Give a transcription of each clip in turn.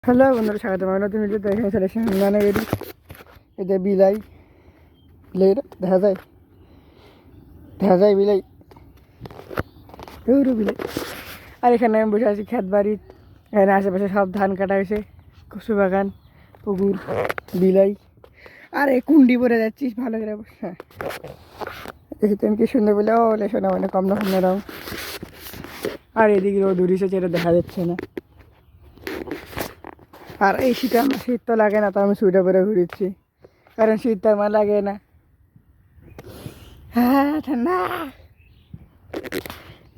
Hello বন্ধুরা, স্বাগত আমার নতুন ভিডিওতে। এখানে সিলেকশন মানে রেডি। এটা বিলাই বিলাই দেখা যায় বিলাই বিলাই। আর এখানে আমি বসে আছি ক্ষেত বাড়ি। এখানে আশেপাশে সব ধান কাটা হয়েছে, কচু বাগান, পুকুর, বিলাই। আর এই কুন্ডি পরে যাচ্ছিস ভালো করে। হ্যাঁ, দেখি তুমি কি সুন্দর বলে ও লেশোনা মানে কম না কম রং। আর এদিকে রোদ উড়িয়েছে, যেটা দেখা যাচ্ছে না। আর এই শীতে আমার শীত তো লাগে না, তো আমি সোয়েটার পরে ঘুরেছি, কারণ শীত তো আমার লাগে না। হ্যাঁ ঠান্ডা।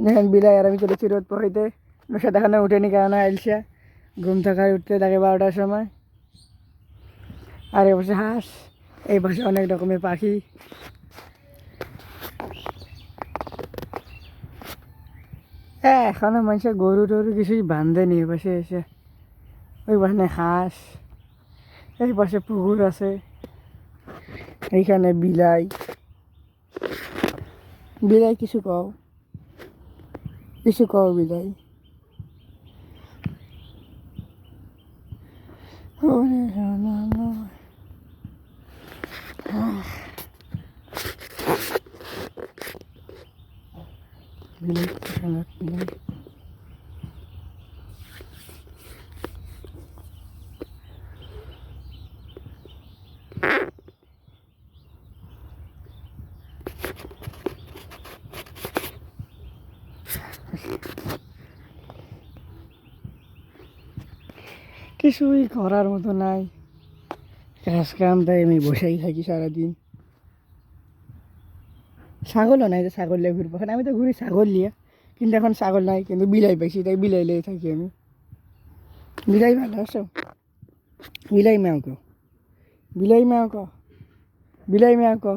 দেখেন বিলাই আর আমি চলেছি রোদ পোহাইতে। নশা দেখানো উঠেনি, কেননা আইলসা ঘুম থাকায় উঠতে থাকে 12টার সময়। আর এ পাশে হাঁস, এই পাশে অনেক রকমের পাখি। হ্যাঁ, এখনো মানুষের গরু টরু কিছুই বাঁধেনি। এ পাশে এসে ওই পাশে হাঁস, এই পাশে পুকুর আছে, এইখানে বিলাই। বিলাই কিছু কও, কিছু কও বিলাই। ওরে সোনা আমার। বিলাই সোনা বিলাই। কিছুই করার মতো নাই, কাজ কাম তাই আমি বসেই থাকি সারাদিন। ছাগলও নাই যে ছাগল নিয়ে ঘুরবো, এখন আমি তো ঘুরি ছাগল নিয়ে, কিন্তু এখন ছাগল নাই, কিন্তু বিলাই পাইছি, তাই বিলাই লিয়ে থাকি আমি। বিলাই ভালো আছো? বিলাই ম্যাও কো, বিলাই ম্যাও কো, বিলাই ম্যাও কো।